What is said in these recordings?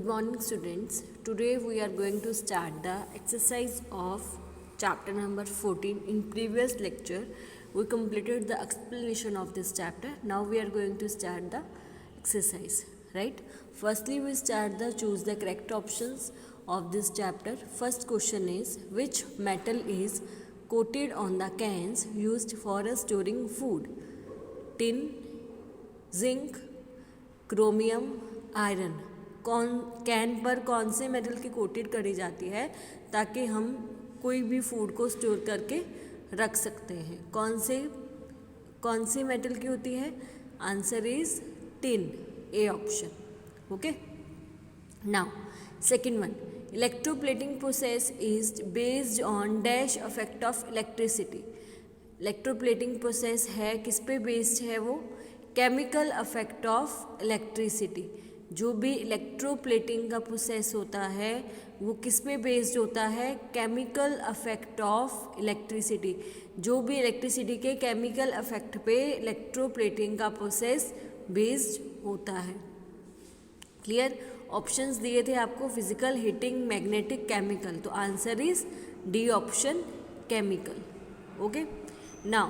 Good morning students. Today we are going to start the exercise of chapter number 14. In previous lecture we completed the explanation of this chapter. Now we are going to start the exercise, right? Firstly we start the choose the correct options of this chapter. First question is, which metal is coated on the cans used for storing food? Tin, zinc, chromium, iron. Can पर कौन से metal की coated करी जाती है ताकि हम कोई भी फूड को स्टोर करके रख सकते हैं? कौन सी मेटल की होती है? Answer is tin, A option. Okay. Now second one, electroplating process is based on dash effect of electricity. Electroplating process है किस पे बेस्ड है? वो केमिकल इफेक्ट ऑफ इलेक्ट्रिसिटी. जो भी इलेक्ट्रोप्लेटिंग का प्रोसेस होता है वो किस पे बेस्ड होता है? Chemical effect of electricity. जो भी इलेक्ट्रिसिटी के केमिकल इफेक्ट पे इलेक्ट्रोप्लेटिंग का प्रोसेस बेस्ड होता है. क्लियर? ऑप्शंस दिए थे आपको, फिजिकल, हीटिंग, मैग्नेटिक, केमिकल. तो answer is D option, chemical. Okay. Now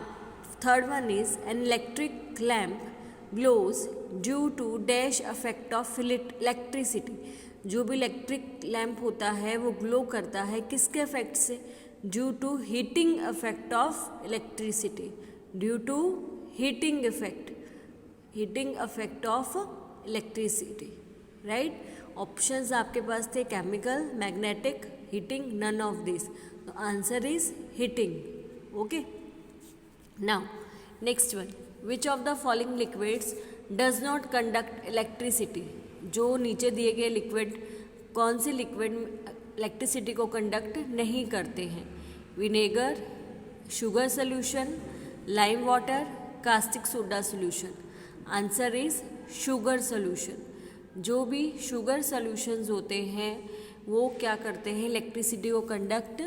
third one is an electric lamp glows due to dash effect of electricity. जो भी इलेक्ट्रिक लैम्प होता है वो ग्लो करता है किसके इफेक्ट से? Due to heating effect of electricity. Due to heating effect of electricity. Right? Options आपके पास थे chemical, magnetic, heating, none of this. तो answer is heating. Okay. Now next one, which of the following liquids does not conduct electricity. जो नीचे दिए गए liquid, कौन से लिक्विड इलेक्ट्रिसिटी को कंडक्ट नहीं करते हैं? Vinegar, sugar solution, lime water, caustic soda solution. Answer is sugar solution. जो भी शुगर सोल्यूशंस होते हैं वो क्या करते हैं? इलेक्ट्रिसिटी को कंडक्ट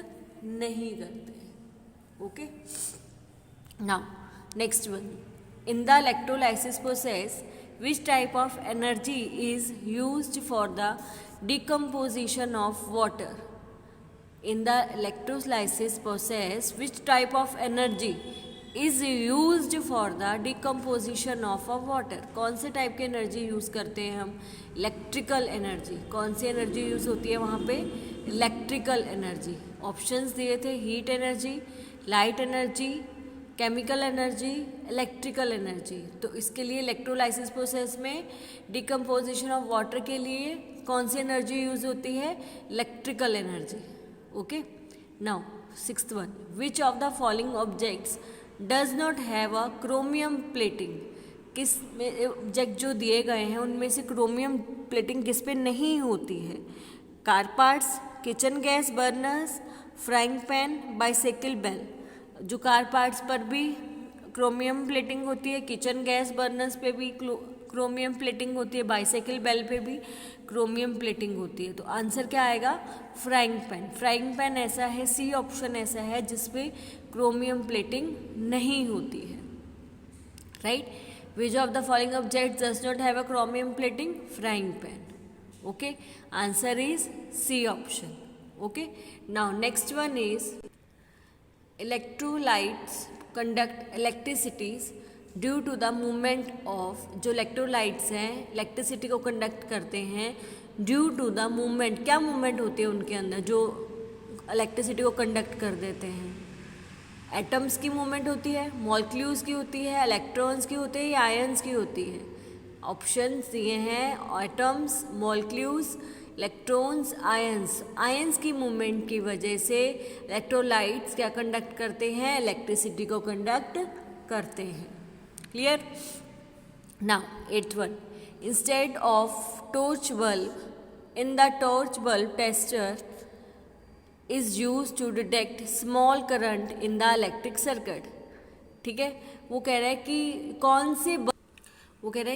नहीं करते हैं. Okay. Now next one, in the electrolysis process which type of energy is used for the decomposition of water? In the electrolysis process which type of energy is used for the decomposition of a water? कौन से type की energy use करते हैं हम? Electrical energy. कौन सी energy use होती है वहाँ पे? Electrical energy. ऑप्शंस दिए थे, heat energy, light energy, chemical energy, electrical energy. तो इसके लिए इलेक्ट्रोलाइसिस प्रोसेस में डिकम्पोजिशन ऑफ वाटर के लिए कौन सी एनर्जी यूज होती है? Electrical energy. Okay. Now sixth one, which of the following objects does not have a chromium plating. किस ऑब्जेक्ट जो दिए गए हैं उनमें से क्रोमियम प्लेटिंग किस पे नहीं होती है? Car parts, kitchen gas burners, frying pan, bicycle bell. जो कार पार्ट्स पर भी क्रोमियम प्लेटिंग होती है, किचन गैस बर्नर्स पे भी क्रोमियम प्लेटिंग होती है, बाइसाइकिल बेल पे भी क्रोमियम प्लेटिंग होती है. तो आंसर क्या आएगा? Frying pan. फ्राइंग पैन ऐसा है, सी ऑप्शन ऐसा है जिसपे क्रोमियम प्लेटिंग नहीं होती है. Right? Which of the following object does not have a chromium plating? Frying pan. Okay. Answer is C option. Okay. Now next one is electrolytes conduct electricities due to the movement of. जो electrolytes हैं electricity को conduct करते हैं due to the movement. क्या movement होती है उनके अंदर जो इलेक्ट्रिसिटी को कंडक्ट कर देते हैं? एटम्स की मूवमेंट होती है, मॉलिक्यूल्स की होती है, इलेक्ट्रॉन्स की होती है या आयन्स की होती है? ऑप्शंस दिए हैं, atoms, molecules, electrons, ions. Ions की मूवमेंट की वजह से इलेक्ट्रोलाइट्स क्या कंडक्ट करते हैं? इलेक्ट्रिसिटी को कंडक्ट करते हैं. Clear? Now eighth one, instead of torch bulb in the torch bulb tester is use to detect small current in the electric circuit. ठीक है. वो कह रहा है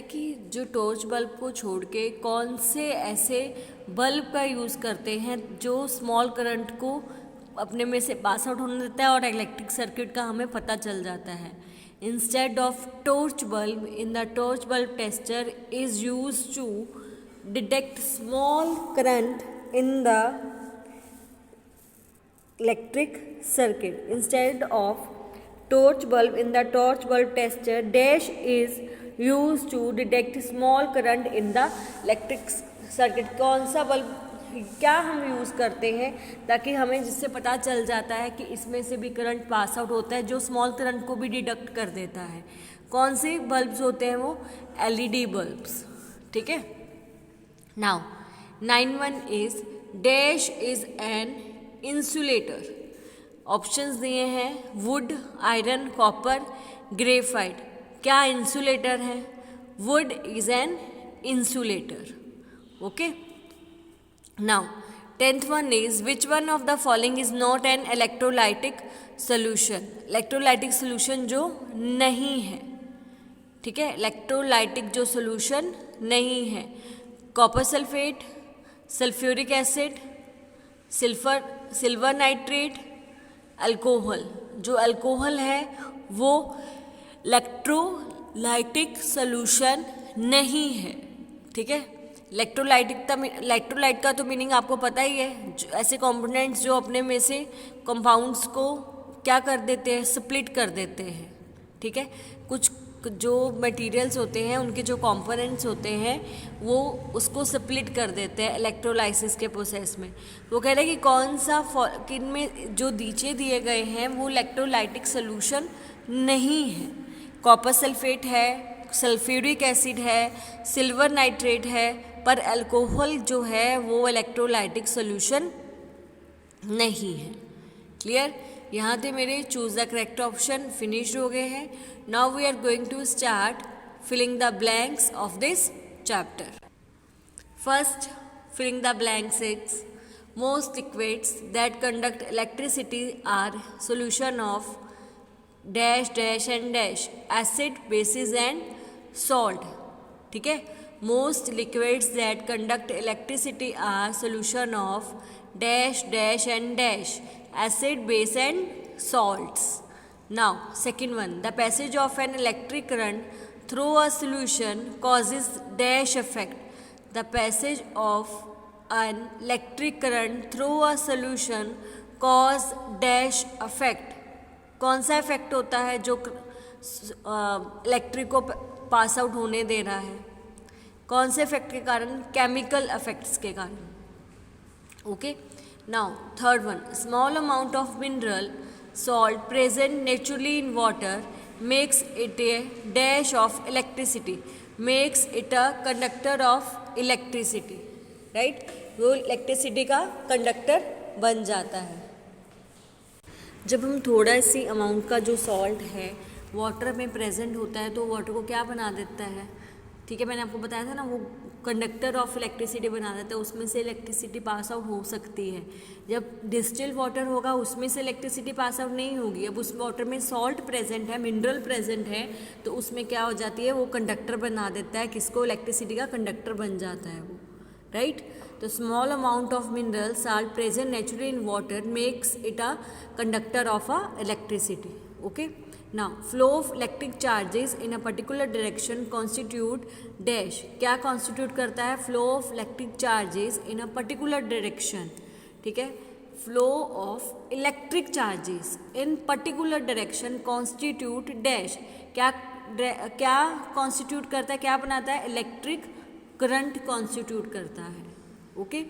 कि जो टॉर्च बल्ब को छोड़ के कौन से ऐसे बल्ब का यूज़ करते हैं जो स्मॉल करंट को अपने में से पास आउट होने देता है और इलेक्ट्रिक सर्किट का हमें पता चल जाता है. Instead of torch bulb in the torch bulb tester is use to detect small current in the electric circuit. Instead of torch bulb in the torch bulb tester, dash is used to detect small current in the electric circuit. कौन सा bulb क्या हम use करते हैं ताकि हमें जिससे पता चल जाता है कि इसमें से भी करंट पास आउट होता है, जो स्मॉल करंट को भी डिडक्ट कर देता है. कौन से बल्ब्स होते हैं वो? LED bulbs. ठीक है. Now 9(1) is dash is an insulator. Options दिए हैं वुड, आयरन, कॉपर, ग्रेफाइट. क्या इंसुलेटर है? Would is an insulator. Okay. Now 10th one is which one of the following is not an electrolytic solution. Electrolytic solution जो नहीं है. ठीक है. Electrolytic जो सोल्यूशन नहीं है. Copper sulphate, sulphuric acid, silver nitrate, alcohol. जो अल्कोहल है वो इलेक्ट्रोलाइटिक सोल्यूशन नहीं है. ठीक है. इलेक्ट्रोलाइट का तो मीनिंग आपको पता ही है, ऐसे कंपोनेंट्स जो अपने में से कंपाउंड्स को क्या कर देते हैं? स्प्लिट कर देते हैं. ठीक है. कुछ जो मटेरियल्स होते हैं उनके जो कंपोनेंट्स होते हैं वो उसको स्प्लिट कर देते हैं इलेक्ट्रोलाइसिस के प्रोसेस में. वो कह रहे हैं कि कौन सा किन में जो नीचे दिए गए हैं वो इलेक्ट्रोलाइटिक सोल्यूशन नहीं है. कॉपर सल्फेट है, सल्फ्यूरिक एसिड है, सिल्वर नाइट्रेट है, पर अल्कोहल जो है वो इलेक्ट्रोलाइटिक सोल्यूशन नहीं है. क्लियर. यहाँ थे मेरे choose the correct option finished हो गए हैं. Now we are going to start filling the blanks of this chapter. First filling the blanks is most liquids that conduct electricity are solution of dash dash and dash acid, bases and salt. ठीक है. Most liquids that conduct electricity are solution of dash dash and dash acid, base and salts. Now second one, the passage of an electric current through a solution causes dash effect. The passage of an electric current through a solution cause dash effect. कौन सा effect होता है जो electric को pass out होने दे रहा है? कौन से इफेक्ट के कारण? केमिकल इफेक्ट्स के कारण. Okay. Now third one, small amount of mineral salt present naturally in water makes it a dash of electricity, makes it a conductor of electricity. right. वो इलेक्ट्रिसिटी का कंडक्टर बन जाता है. जब हम थोड़ा सी अमाउंट का जो सॉल्ट है वाटर में प्रेजेंट होता है तो वाटर को क्या बना देता है? ठीक है. मैंने आपको बताया था ना, वो कंडक्टर ऑफ इलेक्ट्रिसिटी बना देता है. उसमें से इलेक्ट्रिसिटी पास आउट हो सकती है. जब डिस्टिल वाटर होगा उसमें से इलेक्ट्रिसिटी पास आउट नहीं होगी. अब उस वाटर में सॉल्ट प्रेजेंट है, मिनरल प्रेजेंट है, तो उसमें क्या हो जाती है? वो कंडक्टर बना देता है. किसको? इलेक्ट्रिसिटी का कंडक्टर बन जाता है वो. राइट. तो small amount of mineral salt present naturally in water makes it a conductor of a electricity. Okay. Now flow of electric charges in a particular direction constitute dash. क्या constitute करता है? flow of electric charges in a particular direction. ठीक है. flow of electric charges in particular direction constitute dash. क्या constitute करता है? क्या बनाता है? electric current constitute करता है. Okay.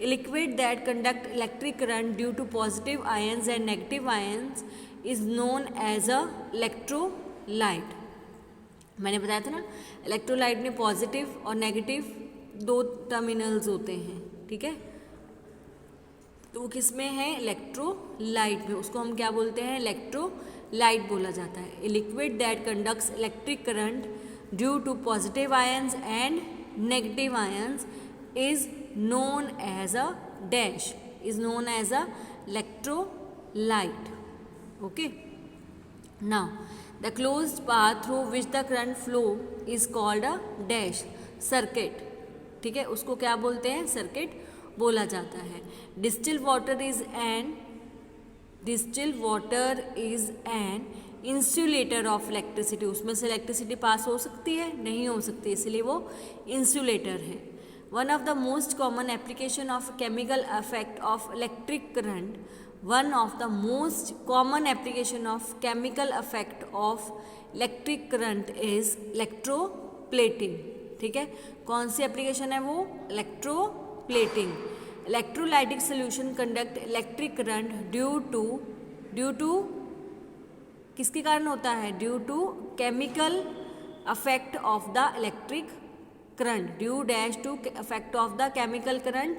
A liquid that conduct electric current due to positive ions and negative ions is known as a electrolyte. मैंने बताया था ना, इलेक्ट्रोलाइट में पॉजिटिव और नेगेटिव 2 टर्मिनल्स होते हैं. ठीक है. तो वो किस में है? इलेक्ट्रोलाइट में. उसको हम क्या बोलते हैं? इलेक्ट्रोलाइट बोला जाता है. A liquid that conducts electric current due to positive ions and negative ions is known as a dash, is known as a electrolyte. Okay. Now the closed path through which the current flow is called a dash, circuit. ठीक है. उसको क्या बोलते हैं? Circuit बोला जाता है. distilled water is an insulator of electricity. उसमें से इलेक्ट्रिसिटी पास हो सकती है? नहीं हो सकती, इसलिए वो इंसुलेटर है. One of the most common application of chemical effect of electric current. One of the most common application of chemical effect of electric current is electroplating. ठीक है, कौन सी एप्लीकेशन है वो? Electroplating. Electrolytic solution conduct electric current due to किसके कारण होता है? Due to chemical affect of the electric current. Due dash to affect of the chemical current.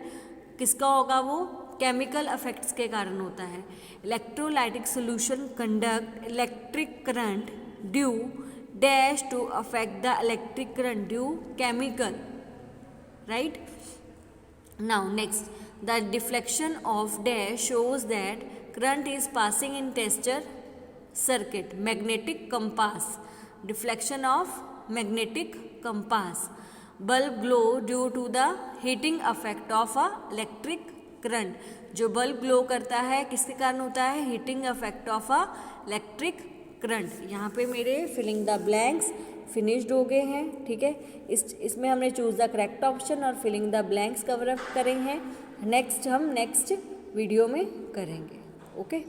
किसका होगा वो? केमिकल अफेक्ट्स के कारण होता है. Electrolytic solution conduct electric current due dash to affect the electric current due chemical. Right. Now next, the deflection of dash shows that current is passing in tester circuit. Magnetic compass. Deflection of magnetic compass. Bulb glow due to the heating effect of a electric current. जो bulb glow करता है किसके कारण होता है? Heating effect of a electric current. यहाँ पे मेरे फिलिंग द ब्लैंक्स फिनिश्ड हो गए हैं. ठीक है, इसमें हमने चूज द करेक्ट ऑप्शन और filling the blanks cover up करें हैं. नेक्स्ट हम नेक्स्ट वीडियो में करेंगे. ओके.